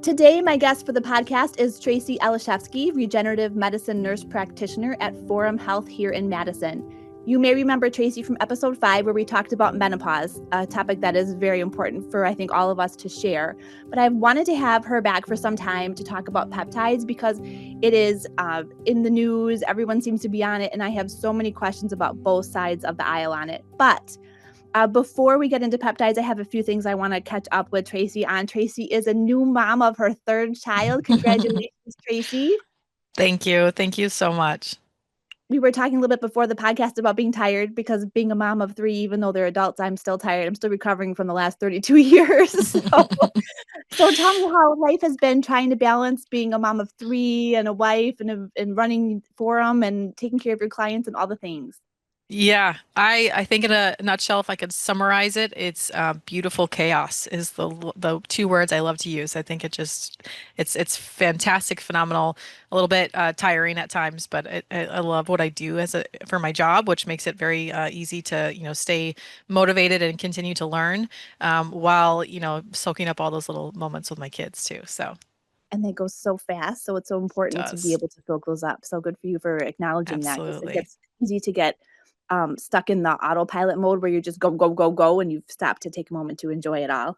Today, my guest for the podcast is Traci Eliszewski, regenerative medicine nurse practitioner at Forum Health here in Madison. You may remember Traci from episode 5, where we talked about menopause, a topic that is very important for, I think, all of us to share. But I've wanted to have her back for some time to talk about peptides because it is in the news. Everyone seems to be on it, and I have so many questions about both sides of the aisle on it. But before we get into peptides, I have a few things I want to catch up with Traci on. Traci is a new mom of her third child. Congratulations, Traci. Thank you. Thank you so much. We were talking a little bit before the podcast about being tired because being a mom of 3, even though they're adults, I'm still tired. I'm still recovering from the last 32 years. So tell me how life has been trying to balance being a mom of 3 and a wife and running Forum and taking care of your clients and all the things. Yeah, I think in a nutshell, if I could summarize it, it's beautiful chaos is the two words I love to use. I think it's fantastic, phenomenal, a little bit tiring at times, but I love what I do for my job, which makes it very easy to stay motivated and continue to learn while soaking up all those little moments with my kids too. So And they go so fast, so it's so it important to be does. able to soak those up. So good for you for acknowledging that, because it Absolutely. gets easy to get, stuck in the autopilot mode where you just go, go, go, go, and you've stopped to take a moment to enjoy it all.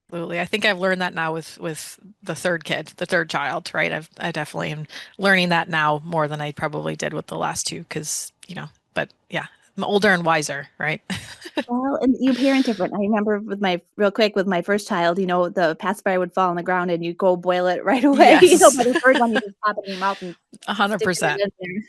Absolutely. I think I've learned that now with the third kid, the third child, right? I definitely am learning that now more than I probably did with the last two because, but yeah, I'm older and wiser, right? Well, and you parent different. I remember with my first child, the pacifier would fall on the ground and you go boil it right away. Yes. By the third one, you just pop it in your mouth and stick it 100%. in there.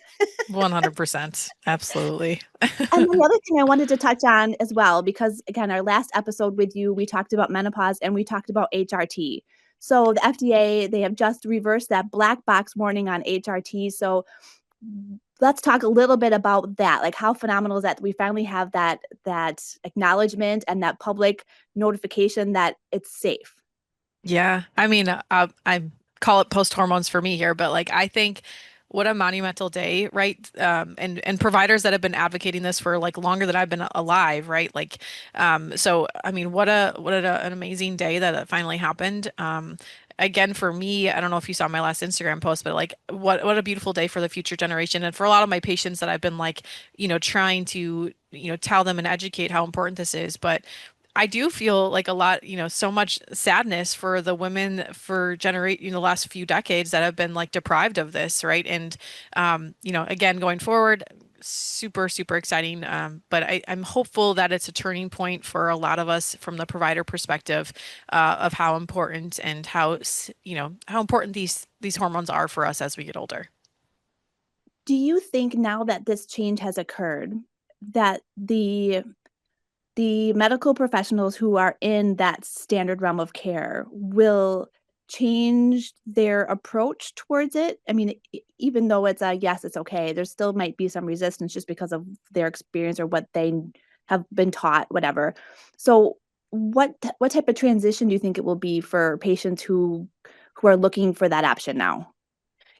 100%. Absolutely. And the other thing I wanted to touch on as well, because again, our last episode with you, we talked about menopause and we talked about HRT. So the FDA, they have just reversed that black box warning on HRT. So let's talk a little bit about that. Like, how phenomenal is that we finally have that acknowledgement and that public notification that it's safe. Yeah. I mean, I call it post hormones for me here, but like I think what a monumental day, right? And providers that have been advocating this for like longer than I've been alive, right? Like, so I mean, an amazing day that it finally happened. Again, for me, I don't know if you saw my last Instagram post, but like, what a beautiful day for the future generation, and for a lot of my patients that I've been like, trying to, tell them and educate how important this is, but. I do feel like a lot, so much sadness for the women for the last few decades that have been like deprived of this, right? And again, going forward, super, super exciting. But I'm hopeful that it's a turning point for a lot of us from the provider perspective of how important and how important these hormones are for us as we get older. Do you think now that this change has occurred, that the medical professionals who are in that standard realm of care will change their approach towards it? I mean, even though it's a yes, it's okay, there still might be some resistance just because of their experience or what they have been taught, whatever. So, what type of transition do you think it will be for patients who are looking for that option now?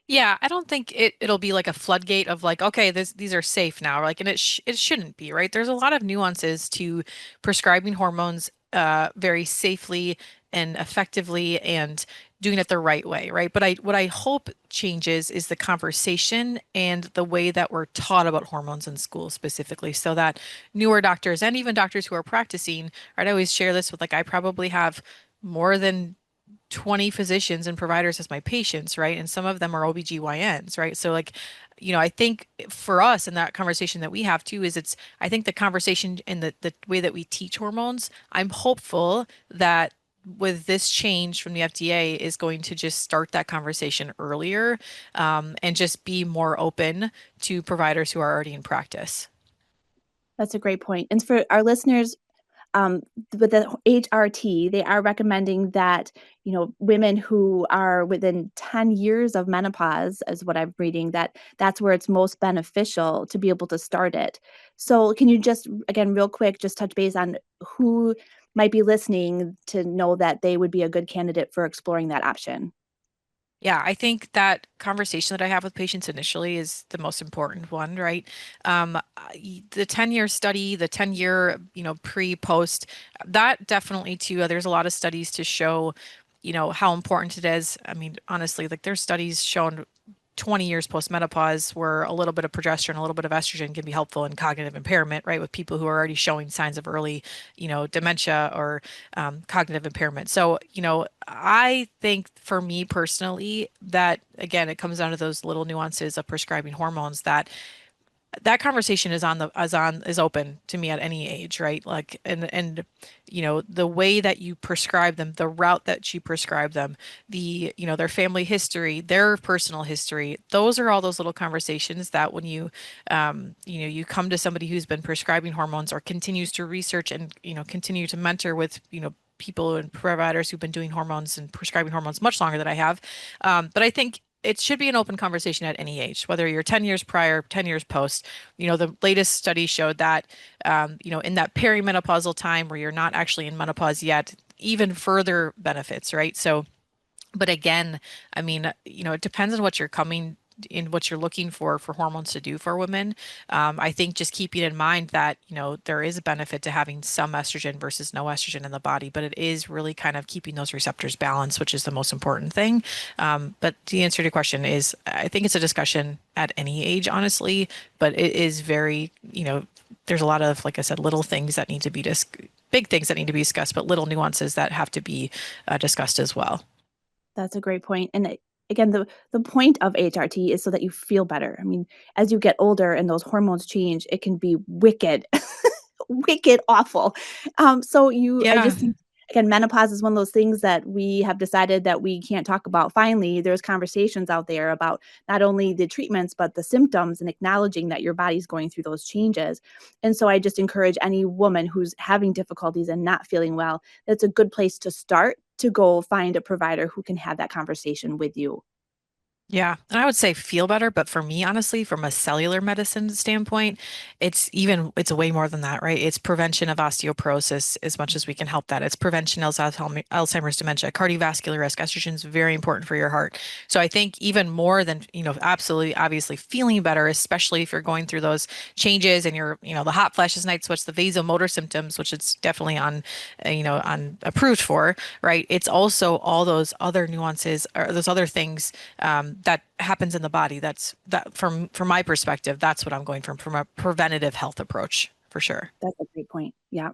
Yeah, I don't think it'll be like a floodgate of like, okay, these are safe now, like, and it shouldn't be, right? There's a lot of nuances to prescribing hormones very safely and effectively and doing it the right way, right? But what I hope changes is the conversation and the way that we're taught about hormones in school specifically, so that newer doctors and even doctors who are practicing, right? I always share this with like I probably have more than 20 physicians and providers as my patients, right? And some of them are OBGYNs, right? So like, I think for us in that conversation that we have too is I think the conversation and the way that we teach hormones, I'm hopeful that with this change from the FDA is going to just start that conversation earlier, and just be more open to providers who are already in practice. That's a great point. And for our listeners, um, with the HRT, they are recommending that, women who are within 10 years of menopause, is what I'm reading, that's where it's most beneficial to be able to start it. So can you just, again, real quick, just touch base on who might be listening to know that they would be a good candidate for exploring that option? Yeah, I think that conversation that I have with patients initially is the most important one, right? The 10-year study, the 10-year, pre-post, that definitely too, there's a lot of studies to show how important it is. I mean, honestly, like there's studies shown 20 years post-menopause where a little bit of progesterone, a little bit of estrogen can be helpful in cognitive impairment, right? With people who are already showing signs of early, dementia or cognitive impairment. So, I think for me personally, that again, it comes down to those little nuances of prescribing hormones that conversation is open to me at any age, right? Like, and the way that you prescribe them, the route that you prescribe them, their family history, their personal history, those are all those little conversations that when you come to somebody who's been prescribing hormones or continues to research and continue to mentor with people and providers who've been doing hormones and prescribing hormones much longer than I have. But I think it should be an open conversation at any age, whether you're 10 years prior, 10 years post. The latest study showed that, in that perimenopausal time where you're not actually in menopause yet, even further benefits, right? So, but again, I mean, it depends on what you're coming in, what you're looking for hormones to do for women. I think just keeping in mind that, there is a benefit to having some estrogen versus no estrogen in the body, but it is really kind of keeping those receptors balanced, which is the most important thing. But the answer to your question is, I think it's a discussion at any age, honestly, but it is very, there's a lot of, like I said, little things that need to be big things that need to be discussed, but little nuances that have to be discussed as well. That's a great point. And again, the point of HRT is so that you feel better. I mean, as you get older and those hormones change, it can be wicked, wicked awful. I Yeah. just think again, menopause is one of those things that we have decided that we can't talk about. Finally, there's conversations out there about not only the treatments but the symptoms and acknowledging that your body's going through those changes. And so I just encourage any woman who's having difficulties and not feeling well, that's a good place to start to go find a provider who can have that conversation with you. Yeah, and I would say feel better, but for me, honestly, from a cellular medicine standpoint, it's way more than that, right? It's prevention of osteoporosis as much as we can help that. It's prevention of Alzheimer's, dementia, cardiovascular risk. Estrogen is very important for your heart. So I think even more than, absolutely, obviously feeling better, especially if you're going through those changes and you're, the hot flashes, night sweats, the vasomotor symptoms, which it's definitely on approved for, right? It's also all those other nuances or those other things that happens in the body. That from my perspective, that's what I'm going from a preventative health approach for sure. That's a great point. Yeah.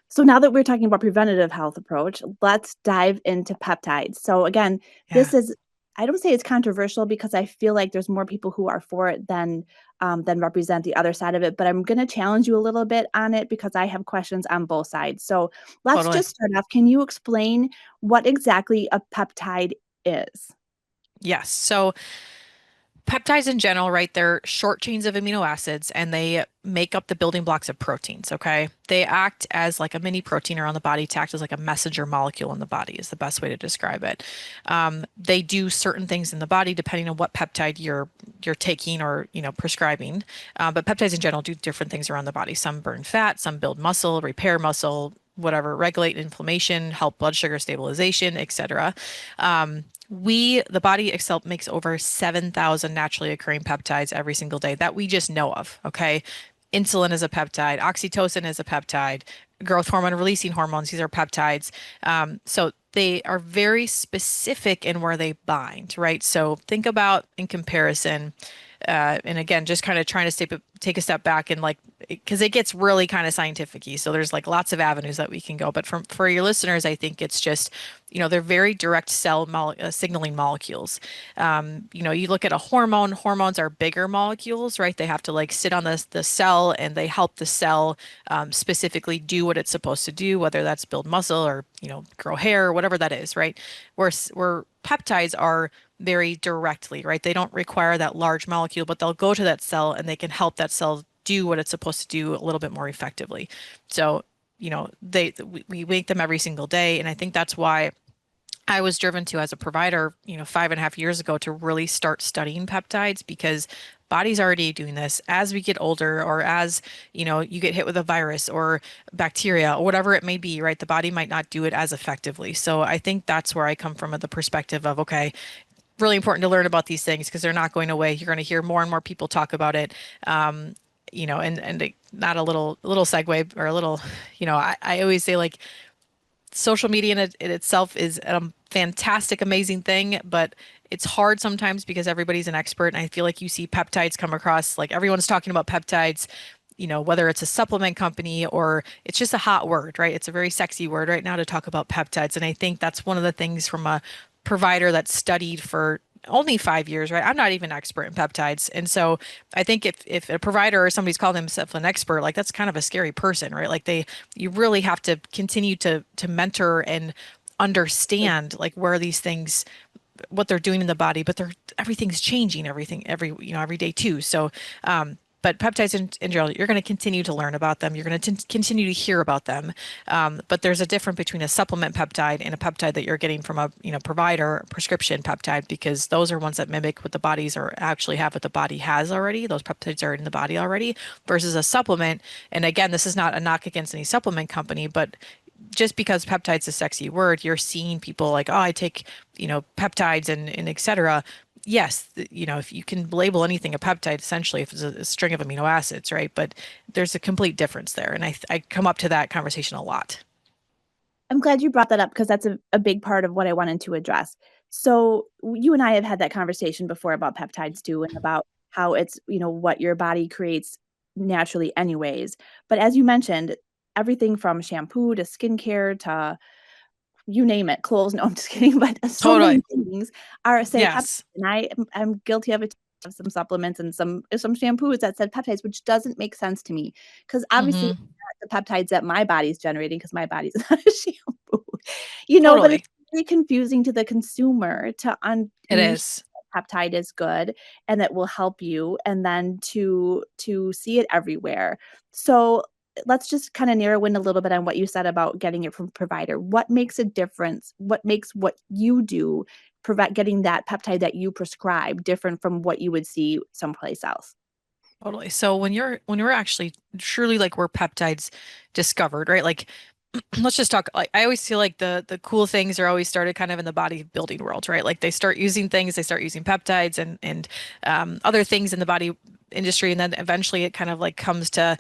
So now that we're talking about preventative health approach, let's dive into peptides. So again, Yeah, this is I don't say it's controversial because I feel like there's more people who are for it than represent the other side of it. But I'm going to challenge you a little bit on it because I have questions on both sides. So let's totally. just start off. Can you explain what exactly a peptide is? Yes. So peptides in general, right? They're short chains of amino acids and they make up the building blocks of proteins, okay? They act as like a mini protein around the body to act as like a messenger molecule in the body is the best way to describe it. They do certain things in the body depending on what peptide you're taking or prescribing. But peptides in general do different things around the body. Some burn fat, some build muscle, repair muscle, whatever, regulate inflammation, help blood sugar stabilization, etc. The body itself makes over 7,000 naturally occurring peptides every single day that we just know of. Okay. Insulin is a peptide, oxytocin is a peptide, growth hormone releasing hormones, these are peptides. So they are very specific in where they bind, right? So think about in comparison, and again, just kind of trying to take a step back and like, because it gets really kind of scientific-y. So there's like lots of avenues that we can go. But for your listeners, I think it's just, they're very direct signaling molecules. You look at a hormone, hormones are bigger molecules, right? They have to like sit on the cell and they help the cell specifically do what it's supposed to do, whether that's build muscle or, grow hair or whatever that is, right? Where peptides are very directly, right? They don't require that large molecule, but they'll go to that cell and they can help that cell do what it's supposed to do a little bit more effectively. So, we make them every single day. And I think that's why I was driven to as a provider, 5.5 years ago to really start studying peptides because body's already doing this as we get older or as, you get hit with a virus or bacteria or whatever it may be, right? The body might not do it as effectively. So I think that's where I come from at the perspective of, okay, really important to learn about these things because they're not going away. You're going to hear more and more people talk about it. Not a little segue or a little, I always say like social media in itself is a fantastic, amazing thing, but it's hard sometimes because everybody's an expert. And I feel like you see peptides come across, like everyone's talking about peptides, whether it's a supplement company or it's just a hot word, right? It's a very sexy word right now to talk about peptides. And I think that's one of the things from a provider that's studied for only 5 years, right? I'm not even an expert in peptides. And so I think if a provider or somebody's calling themselves an expert, like that's kind of a scary person, right? Like you really have to continue to mentor and understand like where these things what they're doing in the body, but everything's changing every day too. So, but peptides in general, you're going to continue to learn about them. You're going to continue to hear about them. But there's a difference between a supplement peptide and a peptide that you're getting from a provider prescription peptide, because those are ones that mimic what the bodies or actually have what the body has already. Those peptides are in the body already versus a supplement. And again, this is not a knock against any supplement company, but just because peptide's a sexy word, you're seeing people like, oh, I take, peptides and et cetera. Yes, if you can label anything a peptide, essentially, if it's a string of amino acids, right? But there's a complete difference there. And I come up to that conversation a lot. I'm glad you brought that up because that's a big part of what I wanted to address. So you and I have had that conversation before about peptides too, and about how it's, what your body creates naturally anyways. But as you mentioned, everything from shampoo to skincare to you name it, clothes. No, I'm just kidding. But so Totally. many things are say peptides, Yes. and I'm guilty of it. Of some supplements and some shampoos that said peptides, which doesn't make sense to me because obviously Hmm. it's not the peptides that my body's generating because my body's not a shampoo, but Totally. it's very confusing to the consumer to It be sure is. that peptide is good and that will help you, and then to see it everywhere. So let's just kind of narrow in a little bit on what you said about getting it from a provider. What makes a difference? What makes what you do prevent getting that peptide that you prescribe different from what you would see someplace else? Totally. So when you're actually truly like where peptides discovered, right? Like let's just talk like I always feel like the cool things are always started kind of in the bodybuilding world, right? Like they start using peptides and other things in the body industry, and then eventually it kind of like comes to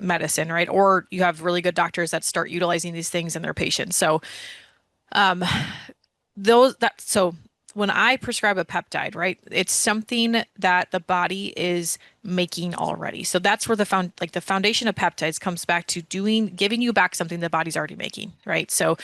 medicine, right? Or you have really good doctors that start utilizing these things in their patients. So um so when I prescribe a peptide, right, it's something that the body is making already. So that's where the foundation of peptides comes back to giving you back something the body's already making, right? So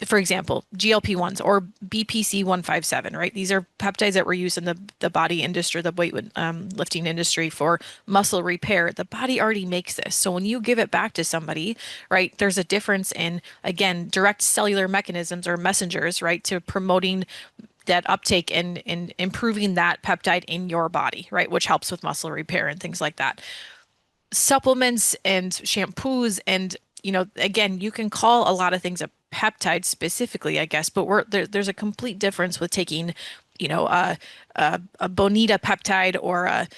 for example, GLP-1s or BPC 157, right? These are peptides that were used in the body industry, the weight lifting industry for muscle repair. The body already makes this. So when you give it back to somebody, right, there's a difference in, again, direct cellular mechanisms or messengers, right, to promoting that uptake and improving that peptide in your body, right, which helps with muscle repair and things like that. Supplements and shampoos and again, you can call a lot of things a peptide specifically, I guess, but there's a complete difference with taking you know a bonita peptide or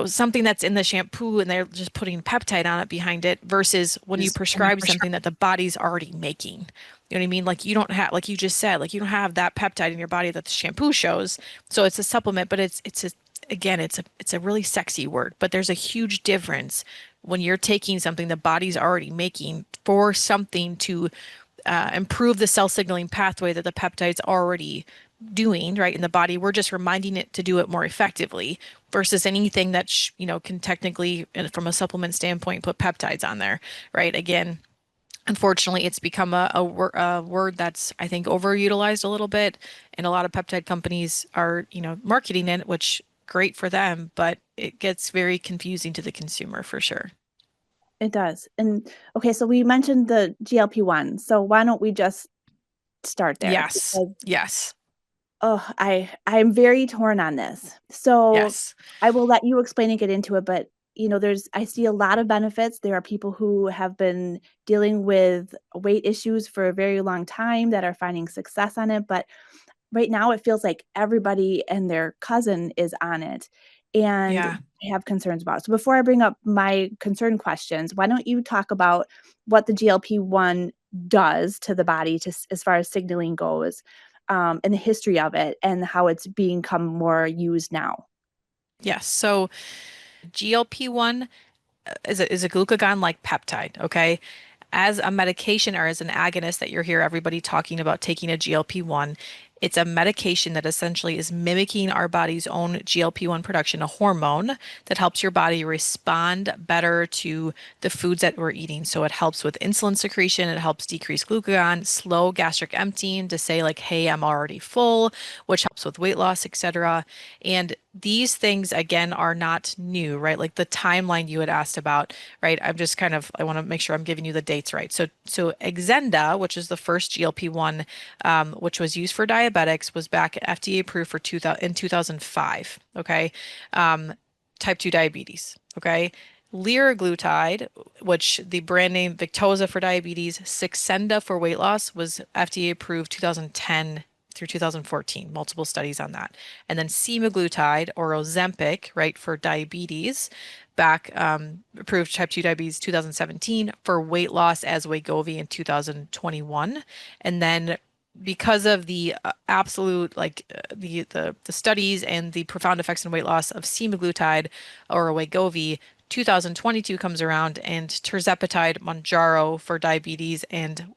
something that's in the shampoo and they're just putting peptide on it behind it versus when you prescribe something that the body's already making. You know what I mean? Like you don't have, like you just said, like you don't have that peptide in your body that the shampoo shows. So it's a supplement, but it's a again, it's a really sexy word, but there's a huge difference when you're taking something the body's already making for something to improve the cell signaling pathway that the peptide's already doing, right, in the body. We're just reminding it to do it more effectively versus anything that, can technically, from a supplement standpoint, put peptides on there, right? Again, unfortunately, it's become a word that's, I think, overutilized a little bit, and a lot of peptide companies are, marketing it, which great for them, but it gets very confusing to the consumer for sure. It does. And okay, so we mentioned the GLP-1. So why don't we just start there? Yes. Because Yes. I'm very torn on this. So Yes. I will let you explain and get into it, but I see a lot of benefits. There are people who have been dealing with weight issues for a very long time that are finding success on it, but right now it feels like everybody and their cousin is on it, and Yeah. I have concerns about it. So before I bring up my concern questions, why don't you talk about what the GLP-1 does to the body as far as signaling goes, and the history of it and how it's become more used now? Yes. So GLP-1 is a glucagon-like peptide, okay? as a medication or as an agonist that you're here, everybody talking about taking a GLP-1, it's a medication that essentially is mimicking our body's own GLP-1 production, a hormone that helps your body respond better to the foods that we're eating. So it helps with insulin secretion, it helps decrease glucagon, slow gastric emptying to say like, hey, I'm already full, which helps with weight loss, etc. And these things again are not new, right? Like the timeline you had asked about, right? I want to make sure I'm giving you the dates right. So Exenda, which is the first GLP-1, which was used for diabetics, was back FDA approved for 2000 in 2005. Okay, um, type 2 diabetes. Okay. Liraglutide, which the brand name Victoza for diabetes, Saxenda for weight loss, was FDA approved 2010 through 2014, multiple studies on that. And then semaglutide or Ozempic, right, for diabetes, back approved type 2 diabetes 2017 for weight loss as Wegovy in 2021. And then because of the absolute the studies and the profound effects in weight loss of semaglutide or Wegovy, 2022 comes around and tirzepatide Mounjaro for diabetes and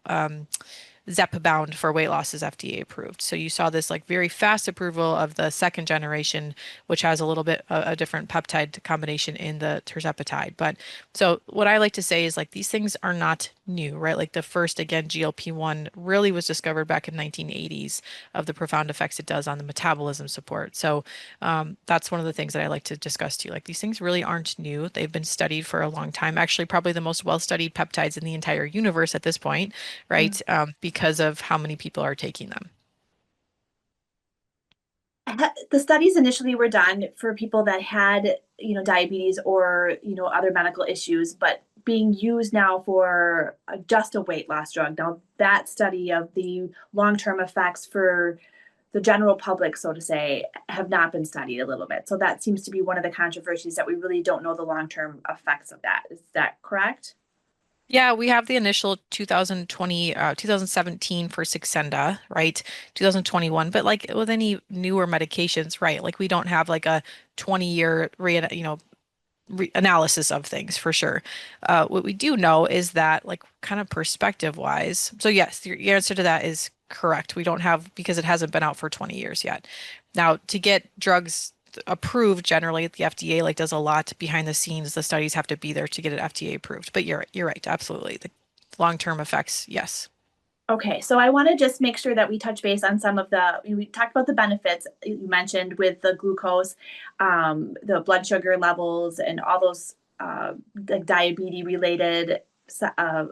Zepbound for weight loss is FDA approved. So you saw this like very fast approval of the second generation, which has a little bit a different peptide combination in the tirzepatide. But so what I like to say is like these things are not new, right? Like the first again GLP-1 really was discovered back in 1980s of the profound effects it does on the metabolism support. So that's one of the things that I like to discuss too. Like these things really aren't new. They've been studied for a long time. Actually, probably the most well-studied peptides in the entire universe at this point, right? Because of how many people are taking them. The studies initially were done for people that had, diabetes or, other medical issues, but being used now for just a weight loss drug. Now, that study of the long-term effects for the general public, so to say, have not been studied a little bit. So that seems to be one of the controversies that we really don't know the long-term effects of that. Is that correct? Yeah, we have the initial 2020, 2017 for Saxenda, right? 2021, but like with any newer medications, right? Like we don't have like a 20-year analysis of things for sure. What we do know is that, like, kind of perspective wise, so yes, your answer to that is correct. We don't have because it hasn't been out for 20 years yet. Now, to get drugs approved, generally, the FDA like does a lot behind the scenes. The studies have to be there to get it FDA approved. But you're right, absolutely. The long-term effects, yes. Okay, so I want to just make sure that we touch base on some of we talked about the benefits you mentioned with the glucose, the blood sugar levels, and all those like diabetes related uh,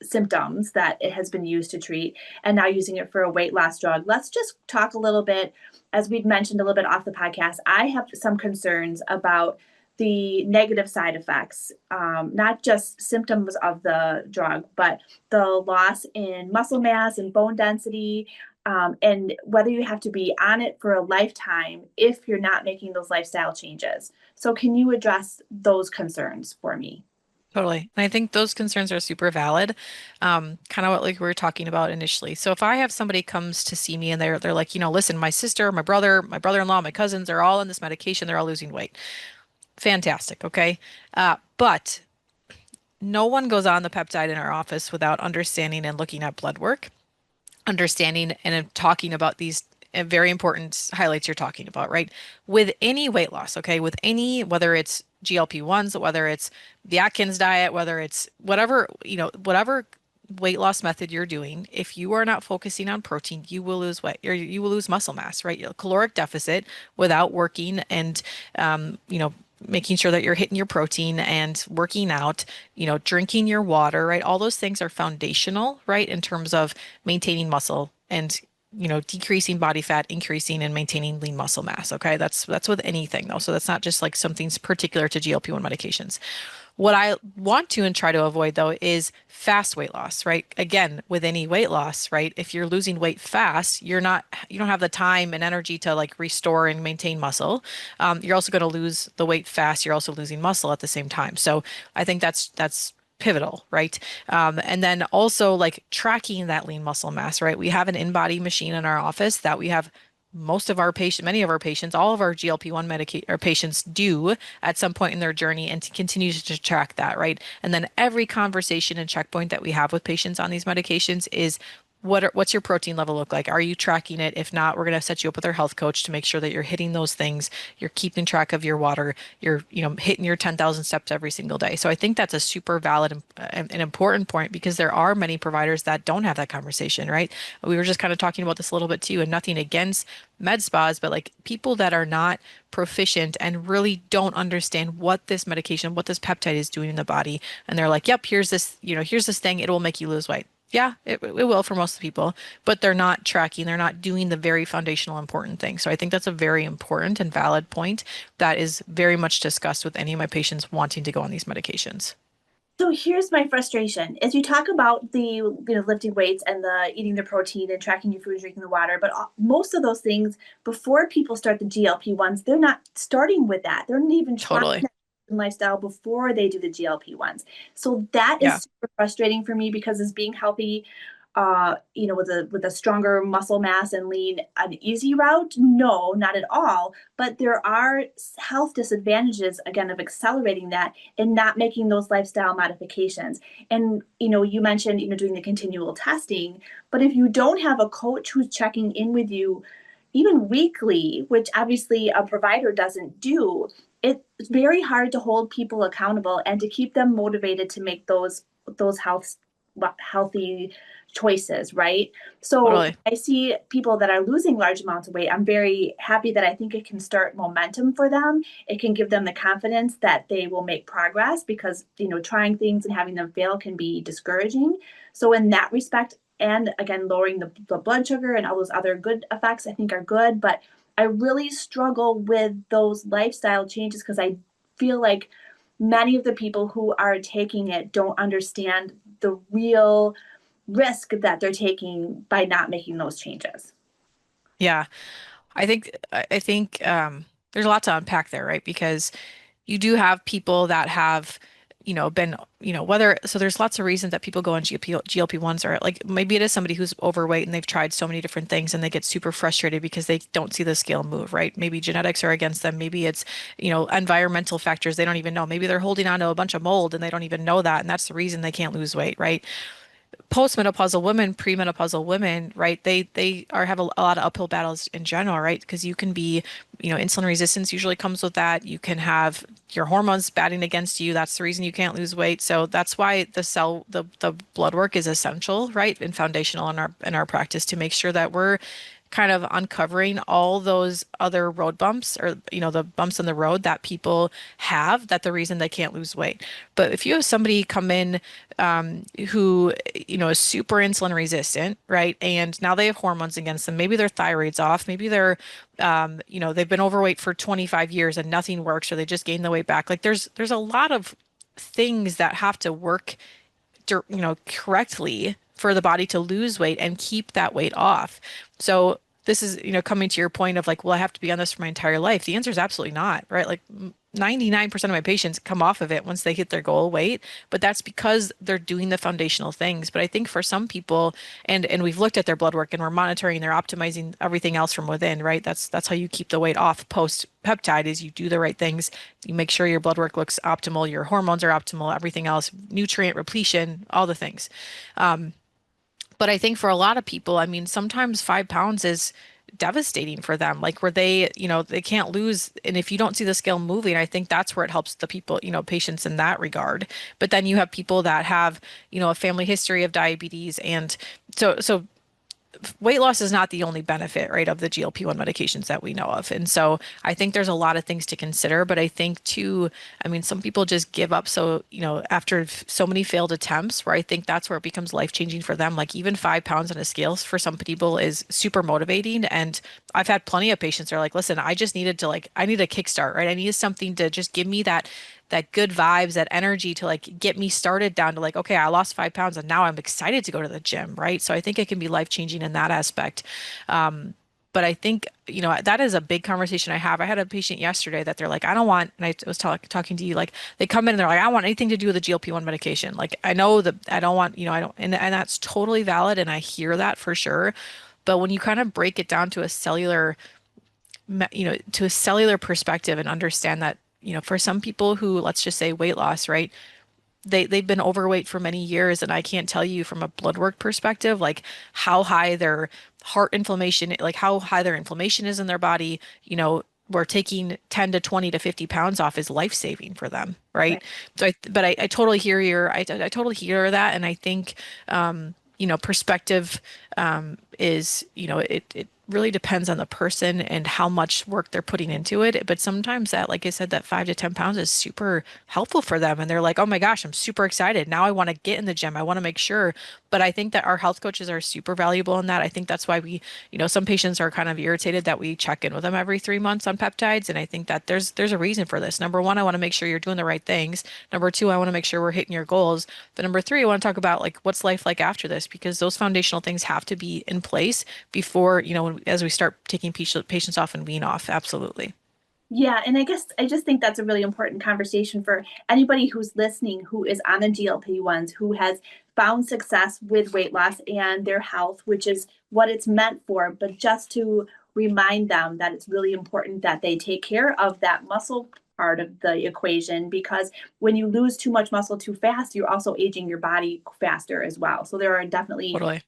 symptoms that it has been used to treat, and now using it for a weight loss drug. Let's just talk a little bit, as we'd mentioned a little bit off the podcast. I have some concerns about the negative side effects, not just symptoms of the drug, but the loss in muscle mass and bone density, and whether you have to be on it for a lifetime if you're not making those lifestyle changes. So, can you address those concerns for me? Totally. And I think those concerns are super valid. Kind of what like we were talking about initially. So if I have somebody comes to see me and they're like, listen, my sister, my brother, my brother-in-law, my cousins, they're all on this medication, they're all losing weight. Fantastic, okay? But no one goes on the peptide in our office without understanding and looking at blood work, understanding and talking about these very important highlights you're talking about, right? With any weight loss, okay, with any, whether it's GLP-1s, whether it's the Atkins diet, whether it's whatever, whatever weight loss method you're doing, if you are not focusing on protein, you will lose weight or you will lose muscle mass, right? Caloric deficit without working and, making sure that you're hitting your protein and working out, drinking your water, right? All those things are foundational, right? In terms of maintaining muscle and, decreasing body fat, increasing and maintaining lean muscle mass. Okay. That's with anything though. So that's not just like something's particular to GLP-1 medications. What I want to and try to avoid though is fast weight loss, right? Again, with any weight loss, right? If you're losing weight fast, you don't have the time and energy to like restore and maintain muscle. You're also going to lose the weight fast. You're also losing muscle at the same time. So I think that's pivotal, right? And then also like tracking that lean muscle mass, right? We have an in-body machine in our office that we have most of our patient, many of our patients, all of our GLP-1 medica or patients do at some point in their journey, and to continue to track that, right? And then every conversation and checkpoint that we have with patients on these medications is what's your protein level look like? Are you tracking it? If not, we're going to set you up with our health coach to make sure that you're hitting those things. You're keeping track of your water. You're, hitting your 10,000 steps every single day. So I think that's a super valid and an important point, because there are many providers that don't have that conversation, right? We were just kind of talking about this a little bit too, and nothing against med spas, but like people that are not proficient and really don't understand what this medication, what this peptide is doing in the body. And they're like, yep, here's this thing. It will make you lose weight. Yeah, it will for most people, but they're not tracking, they're not doing the very foundational important thing. So I think that's a very important and valid point that is very much discussed with any of my patients wanting to go on these medications. So here's my frustration. As you talk about the lifting weights and the eating the protein and tracking your food and drinking the water, but most of those things before people start the GLP-1s, they're not starting with that. They're not even trying Totally. that lifestyle before they do the GLP-1s. So that Yeah, is super frustrating for me, because as being healthy, with a stronger muscle mass and lean, an easy route? No, not at all. But there are health disadvantages, again, of accelerating that and not making those lifestyle modifications. And, you mentioned, doing the continual testing, but if you don't have a coach who's checking in with you, even weekly, which obviously a provider doesn't do, it's very hard to hold people accountable and to keep them motivated to make those healthy choices, right? So totally. I see people that are losing large amounts of weight. I'm very happy that I think it can start momentum for them. It can give them the confidence that they will make progress, because, trying things and having them fail can be discouraging. So in that respect, and again, lowering the blood sugar and all those other good effects, I think are good. But I really struggle with those lifestyle changes, because I feel like many of the people who are taking it don't understand the real risk that they're taking by not making those changes. Yeah. I think there's a lot to unpack there, right? Because you do have people that have, been, whether, so there's lots of reasons that people go on GLP-1s, or like maybe it is somebody who's overweight and they've tried so many different things and they get super frustrated because they don't see the scale move, right? Maybe genetics are against them. Maybe it's, environmental factors they don't even know. Maybe they're holding on to a bunch of mold and they don't even know that. And that's the reason they can't lose weight, right? Postmenopausal women, premenopausal women, right? They are have a lot of uphill battles in general, right? Because you can be, insulin resistance usually comes with that. You can have your hormones batting against you. That's the reason you can't lose weight. So that's why the blood work is essential, right? And foundational in our practice, to make sure that we're kind of uncovering all those other road bumps, or the bumps in the road that people have, that the reason they can't lose weight. But if you have somebody come in who is super insulin resistant, right, and now they have hormones against them, maybe their thyroid's off, maybe they're they've been overweight for 25 years and nothing works, or they just gain the weight back, like there's a lot of things that have to work correctly for the body to lose weight and keep that weight off. So this is, coming to your point of like, well, I have to be on this for my entire life. The answer is absolutely not, right? Like 99% of my patients come off of it once they hit their goal weight, but that's because they're doing the foundational things. But I think for some people, and we've looked at their blood work and we're monitoring, they're optimizing everything else from within, right? That's how you keep the weight off post peptide, is you do the right things. You make sure your blood work looks optimal, your hormones are optimal, everything else, nutrient repletion, all the things. But I think for a lot of people, I mean, sometimes 5 pounds is devastating for them, like where they can't lose. And if you don't see the scale moving, I think that's where it helps the people, patients in that regard. But then you have people that have, a family history of diabetes. And so weight loss is not the only benefit, right, of the GLP-1 medications that we know of. And so I think there's a lot of things to consider, but I think too, I mean, some people just give up. So, after so many failed attempts, where I think that's where it becomes life-changing for them. Like even 5 pounds on a scale for some people is super motivating. And I've had plenty of patients that are like, listen, I just needed to I need a kickstart, right? I needed something to just give me that good vibes, that energy to like get me started down to like, okay, I lost 5 pounds and now I'm excited to go to the gym, right? So I think it can be life changing in that aspect. But I think, that is a big conversation I have. I had a patient yesterday that they're like, I don't want, and I was talking to you, like they come in and they're like, I don't want anything to do with the GLP-1 medication. Like I know that I don't want, I don't, and that's totally valid. And I hear that for sure. But when you kind of break it down to a cellular, to a cellular perspective and understand that, for some people who, let's just say weight loss, right? They've been overweight for many years, and I can't tell you from a blood work perspective, like how high their heart inflammation, like how high their inflammation is in their body. Where taking 10 to 20 to 50 pounds off is life-saving for them, right? Right. So I totally hear I totally hear that, and I think perspective is, it really depends on the person and how much work they're putting into it. But sometimes that, like I said, that 5 to 10 pounds is super helpful for them. And they're like, oh my gosh, I'm super excited. Now I want to get in the gym. I want to make sure. But I think that our health coaches are super valuable in that. I think that's why some patients are kind of irritated that we check in with them every 3 months on peptides. And I think that there's a reason for this. Number one, I want to make sure you're doing the right things. Number two, I want to make sure we're hitting your goals. But number three, I want to talk about like what's life like after this, because those foundational things have to be in place before, as we start taking patients off and wean off. Absolutely. Yeah, and I guess I just think that's a really important conversation for anybody who's listening who is on the GLP-1s, who has found success with weight loss and their health, which is what it's meant for, but just to remind them that it's really important that they take care of that muscle part of the equation, because when you lose too much muscle too fast, you're also aging your body faster as well. So there are definitely Totally.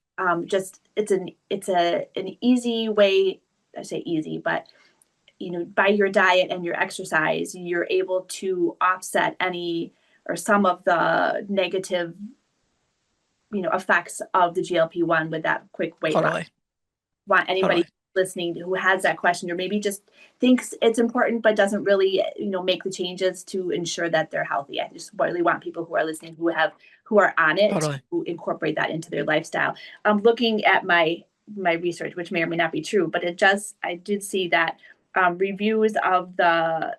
just it's an easy way. I say easy, but by your diet and your exercise, you're able to offset any or some of the negative, effects of the GLP-1 with that quick weight loss. Totally. Want anybody Totally. listening who has that question or maybe just thinks it's important but doesn't really, make the changes to ensure that they're healthy. I just really want people who are listening who are on it Totally. to incorporate that into their lifestyle. I'm looking at my research, which may or may not be true, but I did see that reviews of the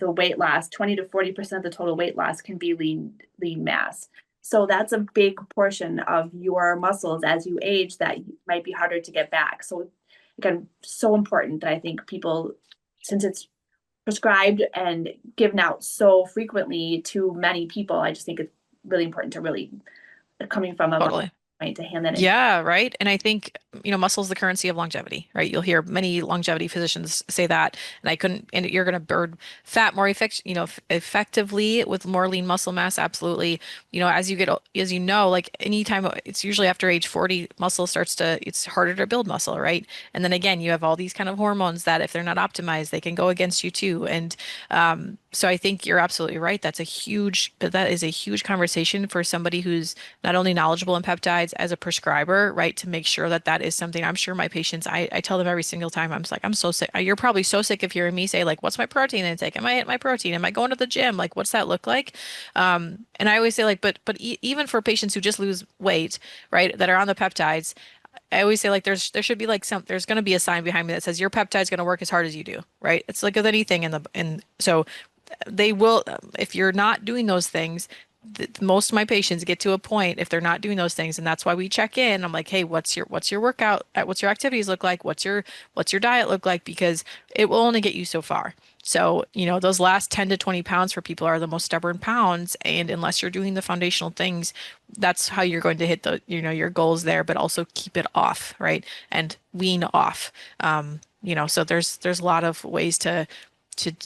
weight loss, 20 to 40% of the total weight loss can be lean mass. So that's a big portion of your muscles as you age that might be harder to get back. So again, so important that I think people, since it's prescribed and given out so frequently to many people, I just think it's really important to really, coming from a medical Totally. point, to hand that in. Yeah, right. And I think, muscle is the currency of longevity, right? You'll hear many longevity physicians say that, and you're going to burn fat more effectively with more lean muscle mass. Absolutely. As you get, as like anytime, it's usually after age 40, it's harder to build muscle, right? And then again, you have all these kind of hormones that if they're not optimized, they can go against you too. And, so I think you're absolutely right. That is a huge conversation for somebody who's not only knowledgeable in peptides as a prescriber, right? To make sure that that is something. I'm sure my patients, I tell them every single time, I'm just like, I'm so sick. You're probably so sick of hearing me say, like, what's my protein intake? Am I at my protein? Am I going to the gym? Like, what's that look like? And I always say, like, even for patients who just lose weight, right, that are on the peptides, I always say, like, there should be like there's going to be a sign behind me that says your peptide's going to work as hard as you do, right? It's like with anything so they will, if you're not doing those things, most of my patients get to a point if they're not doing those things, and that's why we check in. I'm like, hey, what's your workout, what's your activities look like, what's your diet look like, because it will only get you so far. So, those last 10 to 20 pounds for people are the most stubborn pounds, and unless you're doing the foundational things, that's how you're going to hit your goals there, but also keep it off, right? And wean off. So there's a lot of ways to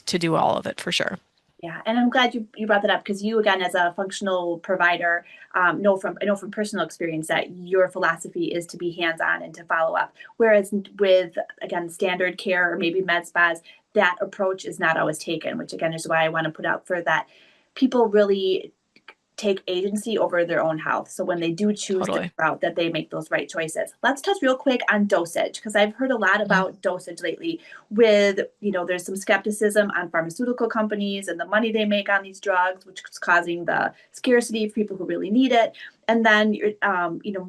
do all of it for sure. Yeah, and I'm glad you brought that up, because you, again, as a functional provider, I know from personal experience that your philosophy is to be hands-on and to follow up. Whereas with, again, standard care or maybe med spas, that approach is not always taken, which again is why I want to put out for that people really take agency over their own health. So when they do choose the Totally. route, that they make those right choices. Let's touch real quick on dosage, because I've heard a lot Mhm. about dosage lately with, there's some skepticism on pharmaceutical companies and the money they make on these drugs, which is causing the scarcity for people who really need it. And then,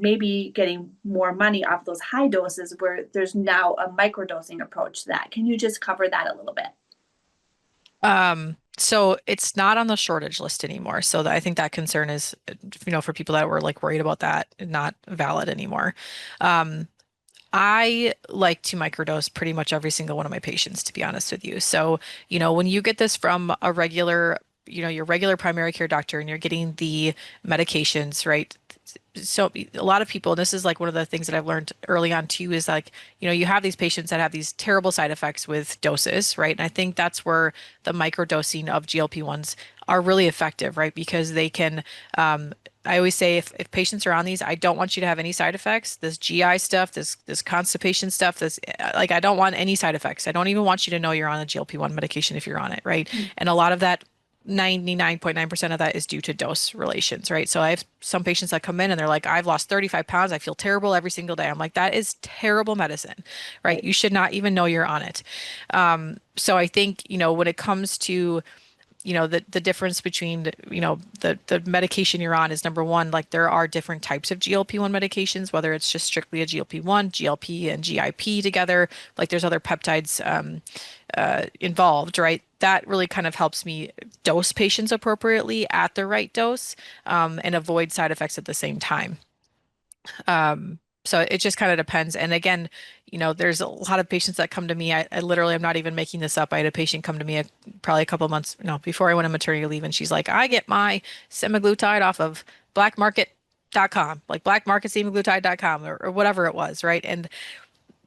maybe getting more money off those high doses where there's now a microdosing approach to that. Can you just cover that a little bit? So it's not on the shortage list anymore. So I think that concern is, for people that were like worried about that, not valid anymore. Um, I like to microdose pretty much every single one of my patients, to be honest with you. So, when you get this from a regular, your regular primary care doctor and you're getting the medications, right? so a lot of people, and this is like one of the things that I've learned early on too, is like, you have these patients that have these terrible side effects with doses, right? And I think that's where the microdosing of GLP-1s are really effective, right? Because they can, I always say if patients are on these, I don't want you to have any side effects. This GI stuff, this constipation stuff, this like I don't want any side effects. I don't even want you to know you're on a GLP-1 medication if you're on it, right? And a lot of that 99.9% of that is due to dose relations, right? So I have some patients that come in and they're like, I've lost 35 pounds. I feel terrible every single day. I'm like, that is terrible medicine, right? You should not even know you're on it. So I think, when it comes to the difference between the medication you're on is number one, like there are different types of GLP-1 medications, whether it's just strictly a GLP-1, GLP and GIP together, like there's other peptides involved, right? That really kind of helps me dose patients appropriately at the right dose, and avoid side effects at the same time. So it just kind of depends. And again, there's a lot of patients that come to me. I literally, I'm not even making this up. I had a patient come to me probably a couple months, before I went on maternity leave, and she's like, I get my semaglutide off of blackmarket.com, like blackmarketsemaglutide.com or whatever it was, right? And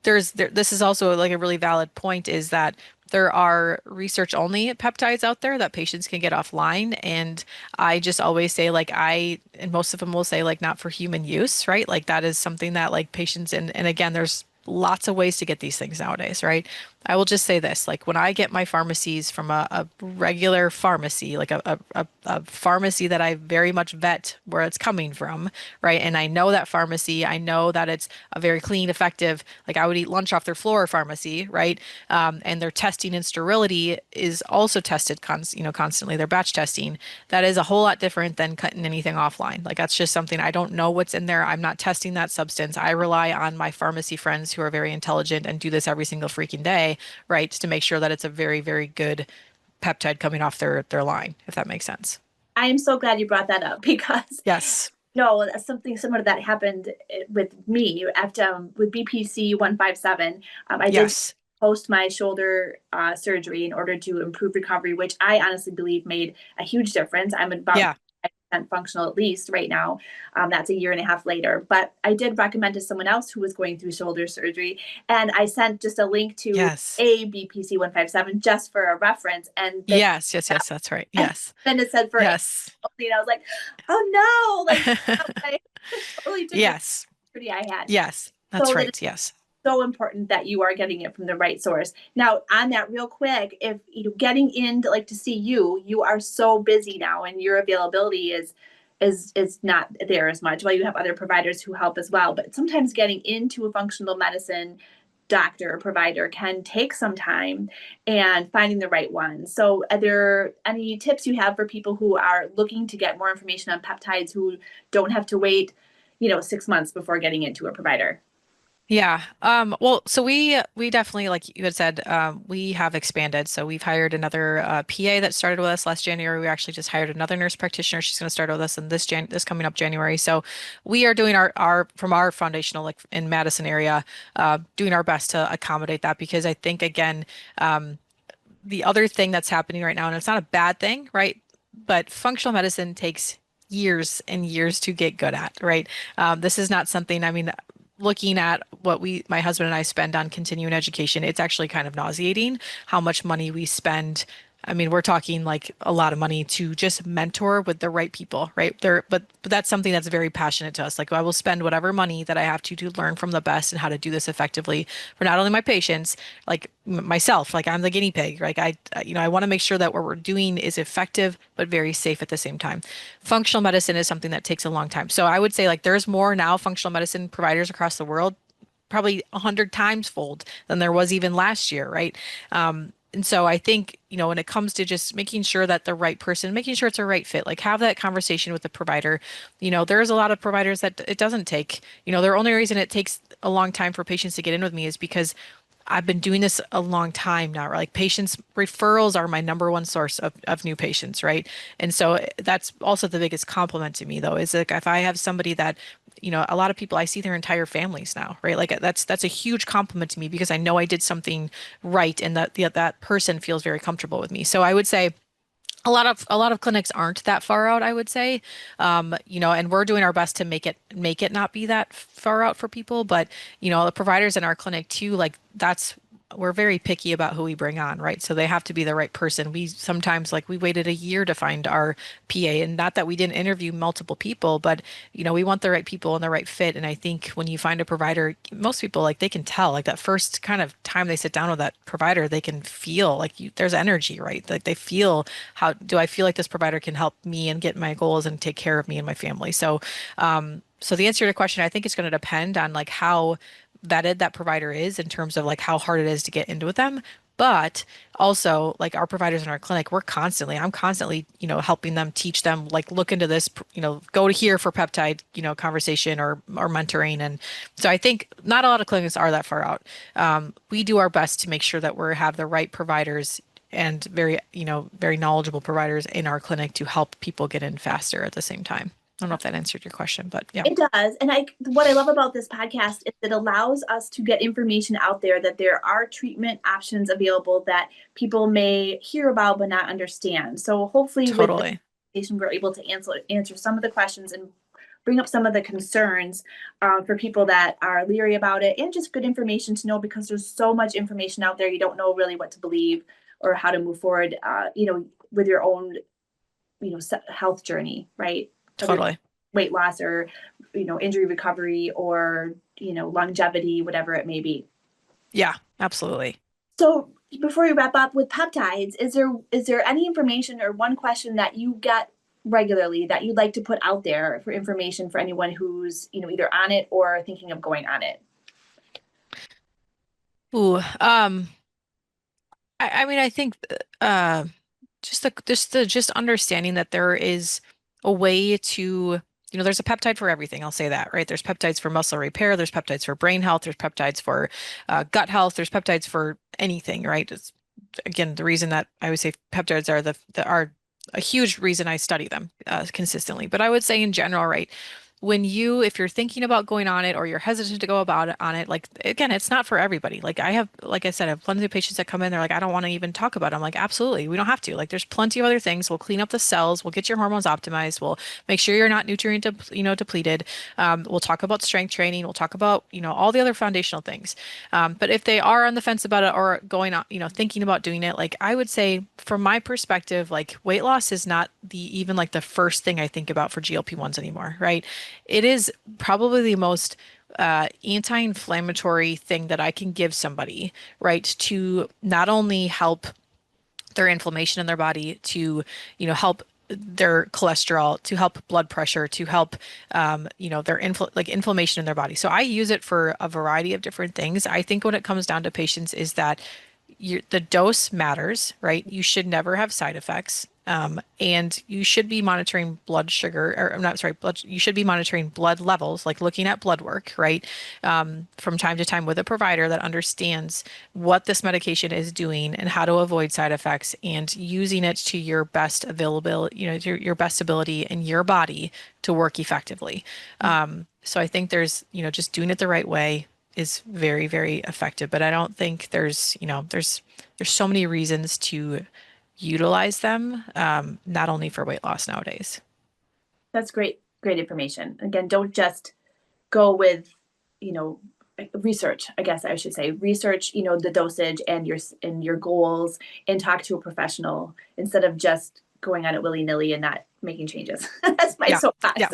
this is also like a really valid point is that there are research only peptides out there that patients can get offline. And I just always say and most of them will say like not for human use, right? Like that is something that like patients, and again, there's lots of ways to get these things nowadays, right? I will just say this, like when I get my pharmacies from a regular pharmacy, like a pharmacy that I very much vet where it's coming from, right? And I know that pharmacy, I know that it's a very clean, effective, like I would eat lunch off their floor pharmacy, right? And their testing and sterility is also tested constantly, their batch testing. That is a whole lot different than cutting anything offline. Like that's just something I don't know what's in there. I'm not testing that substance. I rely on my pharmacy friends who are very intelligent and do this every single freaking day, right? To make sure that it's a very, very good peptide coming off their line, if that makes sense. I am so glad you brought that up because Yes. no, something similar to that happened with me after with BPC 157. I did Yes. post my shoulder surgery in order to improve recovery, which I honestly believe made a huge difference. I'm about Yeah. functional at least right now. That's a year and a half later. But I did recommend to someone else who was going through shoulder surgery, and I sent just a link to Yes. a BPC 157 just for a reference. And then, Yes. Yes. Yes. That's right. and Yes. then it said for A, Yes. and I was like, oh no, like I totally took the Yes. surgery I had. Yes. That's So that right. Yes. so important that you are getting it from the right source. Now, on that real quick, if getting in to see you, you are so busy now and your availability is not there as much. Well, you have other providers who help as well, but sometimes getting into a functional medicine doctor or provider can take some time and finding the right one. So are there any tips you have for people who are looking to get more information on peptides who don't have to wait, 6 months before getting into a provider? Yeah. Well, so we definitely, like you had said, we have expanded. So we've hired another PA that started with us last January. We actually just hired another nurse practitioner. She's going to start with us in this coming up January. So we are doing our from our foundational, like in Madison area, doing our best to accommodate that because I think again, the other thing that's happening right now, and it's not a bad thing, right? But functional medicine takes years and years to get good at, right? This is not something, I mean, looking at what my husband and I spend on continuing education, it's actually kind of nauseating how much money we spend. I mean, we're talking like a lot of money to just mentor with the right people, right? But that's something that's very passionate to us. Like I will spend whatever money that I have to learn from the best and how to do this effectively for not only my patients, like myself, like I'm the guinea pig. Like I want to make sure that what we're doing is effective but very safe at the same time. Functional medicine is something that takes a long time. So I would say like there's more now functional medicine providers across the world, probably 100 times fold than there was even last year, right? And so I think, when it comes to just making sure that the right person, making sure it's a right fit, like have that conversation with the provider. There's a lot of providers that it doesn't take, the only reason it takes a long time for patients to get in with me is because I've been doing this a long time now, right? Like patients referrals are my number one source of new patients, right? And so that's also the biggest compliment to me though, is like if I have somebody that, a lot of people I see their entire families now, right? Like that's a huge compliment to me because I know I did something right and that person feels very comfortable with me. So I would say A lot of clinics aren't that far out, I would say. And we're doing our best to make it not be that far out for people. But, the providers in our clinic too, like we're very picky about who we bring on, right? So they have to be the right person. We sometimes like we waited a year to find our PA, and not that we didn't interview multiple people, but we want the right people and the right fit. And I think when you find a provider, most people like they can tell like that first kind of time they sit down with that provider, they can feel like there's energy, right? Like they feel how do I feel like this provider can help me and get my goals and take care of me and my family. So the answer to your question, I think it's going to depend on like how vetted that provider is in terms of like how hard it is to get into with them. But also, like our providers in our clinic, I'm constantly, helping them, teach them, like look into this, go to here for peptide, conversation or mentoring. And so I think not a lot of clinics are that far out. We do our best to make sure that we have the right providers and very knowledgeable providers in our clinic to help people get in faster at the same time. I don't know if that answered your question, but yeah. It does. And what I love about this podcast is it allows us to get information out there that there are treatment options available that people may hear about but not understand. So hopefully with this Totally. conversation, we're able to answer some of the questions and bring up some of the concerns for people that are leery about it, and just good information to know, because there's so much information out there. You don't know really what to believe or how to move forward, with your own, health journey, right? Whether Totally. weight loss or, injury recovery or, longevity, whatever it may be. Yeah, absolutely. So before we wrap up with peptides, is there any information or one question that you get regularly that you'd like to put out there for information for anyone who's, either on it or thinking of going on it? Ooh, I mean, I think just understanding that there is a way to, there's a peptide for everything. I'll say that, right? There's peptides for muscle repair, there's peptides for brain health, there's peptides for gut health, there's peptides for anything, right? It's again the reason that I would say peptides are are a huge reason I study them consistently. But I would say in general, right? If you're thinking about going on it or you're hesitant to go about it on it, like again, it's not for everybody. Like I said, I have plenty of patients that come in, they're like, I don't want to even talk about it. I'm like, absolutely, we don't have to. Like, there's plenty of other things. We'll clean up the cells, we'll get your hormones optimized, we'll make sure you're not depleted. We'll talk about strength training, we'll talk about, all the other foundational things. But if they are on the fence about it or going on, thinking about doing it, like I would say from my perspective, like weight loss is not even like the first thing I think about for GLP-1s anymore, right? It is probably the most anti-inflammatory thing that I can give somebody, right? To not only help their inflammation in their body, to, help their cholesterol, to help blood pressure, to help, inflammation in their body. So I use it for a variety of different things. I think when it comes down to patients is that the dose matters, right? You should never have side effects. And you should be monitoring blood sugar, or I'm not sorry, you should be monitoring blood levels, like looking at blood work, right? From time to time with a provider that understands what this medication is doing and how to avoid side effects and using it to your best availability, to your best ability in your body to work effectively. So I think just doing it the right way is very, very effective. But I don't think there's so many reasons to utilize them, not only for weight loss nowadays. That's great, great information. Again, don't just go with, research, I guess I should say, research, the dosage and your goals, and talk to a professional instead of just going on it willy-nilly and not making changes. That's my Yeah. soapbox. Yeah.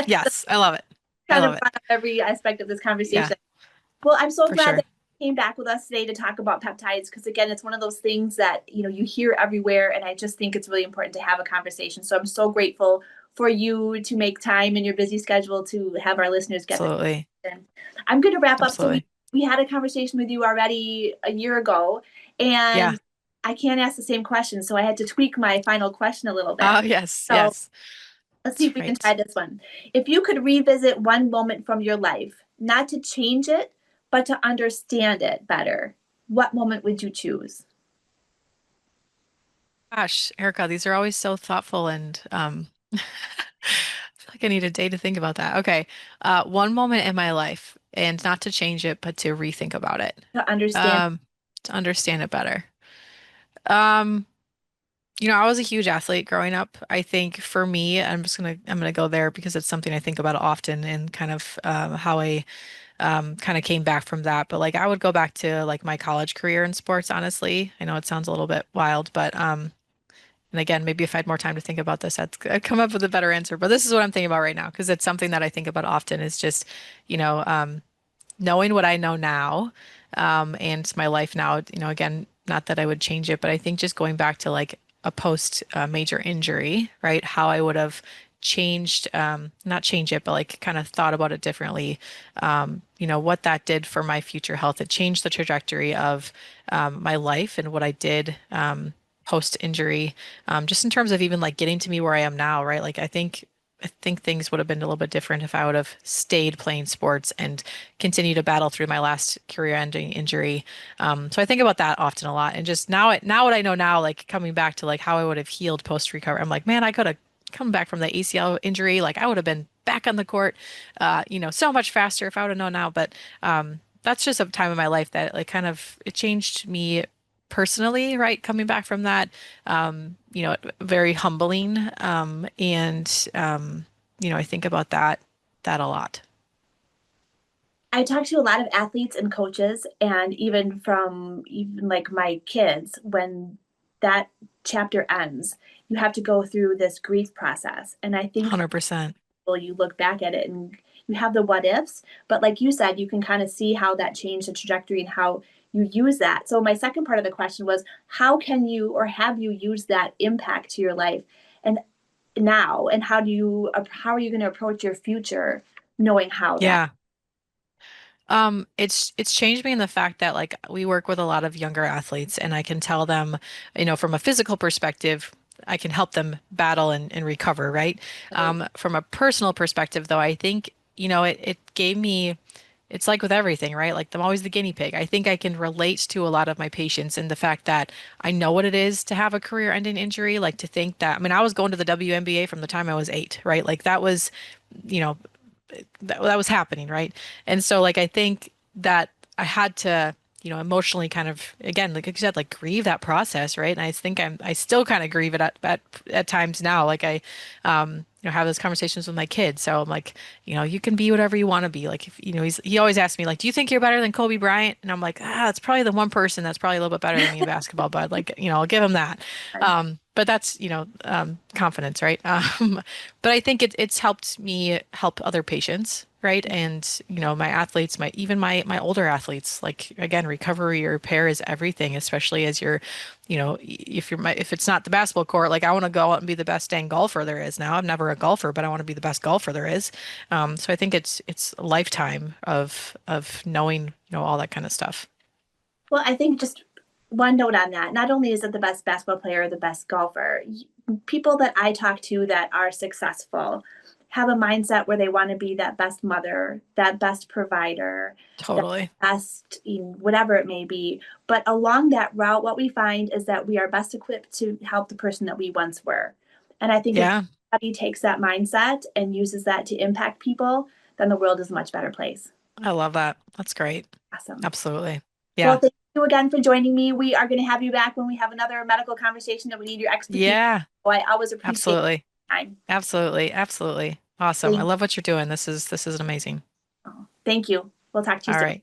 Yes. I love it. I Kind of love it. brought up every aspect of this Yeah, conversation. Well, I'm so for glad sure. that you came back with us today to talk about peptides, because again, it's one of those things that, you hear everywhere, and I just think it's really important to have a conversation. So I'm so grateful for you to make time in your busy schedule to have our listeners get the Absolutely. information. I'm going to wrap up. So we Absolutely. we had a conversation with you already a year ago, Yeah. and I can't ask the same question, so I had to tweak my final question a little bit. Oh, yes. So Yes. let's see That's if we can right. try this one. If you could revisit one moment from your life, not to change it, but to understand it better, what moment would you choose? Gosh, Erica, these are always so thoughtful and I feel like I need a day to think about that. Okay. One moment in my life, and not to change it, but to rethink about it. To understand. Um, to understand it better. Um, I was a huge athlete growing up. I think for me, I'm gonna go there because it's something I think about often and kind of how I kind of came back from that. But like I would go back to like my college career in sports, honestly. I know it sounds a little bit wild, but and again, maybe if I had more time to think about this, I'd come up with a better answer. But this is what I'm thinking about right now because it's something that I think about often is just, you know, um, knowing what I know now, and my life now, again, not that I would change it, but I think just going back to like a post major injury, right? How I would have changed, not change it, but like kind of thought about it differently. What that did for my future health. It changed the trajectory of my life and what I did. Post injury, just in terms of even like getting to me where I am now, right? Like I think things would have been a little bit different if I would have stayed playing sports and continued to battle through my last career-ending injury. So I think about that often a lot. And just now what I know now, like coming back to like how I would have healed post-recovery, I'm like, man, I could have come back from the ACL injury. Like I would have been back on the court, so much faster if I would have known now. But that's just a time in my life that like kind of it changed me personally, right? Coming back from that, very humbling. I think about that a lot. I talk to a lot of athletes and coaches, and even from even like my kids, when that chapter ends, you have to go through this grief process. And I think 100%. well, you look back at it and you have the what ifs, but like you said, you can kind of see how that changed the trajectory and how you use that. So my second part of the question was, how can you or have you used that impact to your life and now, and how are you going to approach your future knowing how that. Yeah. It's changed me in the fact that like we work with a lot of younger athletes and I can tell them, from a physical perspective, I can help them battle and recover, right? Right? From a personal perspective though, I think, it gave me it's like with everything, right? Like I'm always the guinea pig. I think I can relate to a lot of my patients in the fact that I know what it is to have a career-ending injury. Like to think that, I mean, I was going to the WNBA from the time I was 8, right? Like that was, you know, that was happening, right? And so like I think that I had to, emotionally kind of again, like you said, like grieve that process, right? And I think I still kind of grieve it at times now. Like I have those conversations with my kids. So I'm like, you can be whatever you want to be. Like if he always asks me like, do you think you're better than Kobe Bryant? And I'm like, it's probably the one person that's probably a little bit better than me in basketball, but like, I'll give him that. But that's, confidence, right? But I think it's helped me help other patients, right? And my athletes, my older athletes, like again, recovery or repair is everything, especially as you're, if it's not the basketball court, like I want to go out and be the best dang golfer there is now. I'm never a golfer, but I want to be the best golfer there is. So I think it's a lifetime of knowing, all that kind of stuff. Well, I think just one note on that. Not only is it the best basketball player or the best golfer, people that I talk to that are successful have a mindset where they want to be that best mother, that best provider, that Totally. best, whatever it may be. But along that route, what we find is that we are best equipped to help the person that we once were. And I think if Yeah, everybody takes that mindset and uses that to impact people, then the world is a much better place. I love that. That's great. Awesome. Absolutely. Well, Yeah. thank you again for joining me. We are going to have you back when we have another medical conversation that we need your expertise. Yeah, So I always appreciate absolutely. your time. Absolutely. Absolutely. Awesome. I Thank, love what you're doing. This is amazing. thank you. We'll talk to you All soon. right.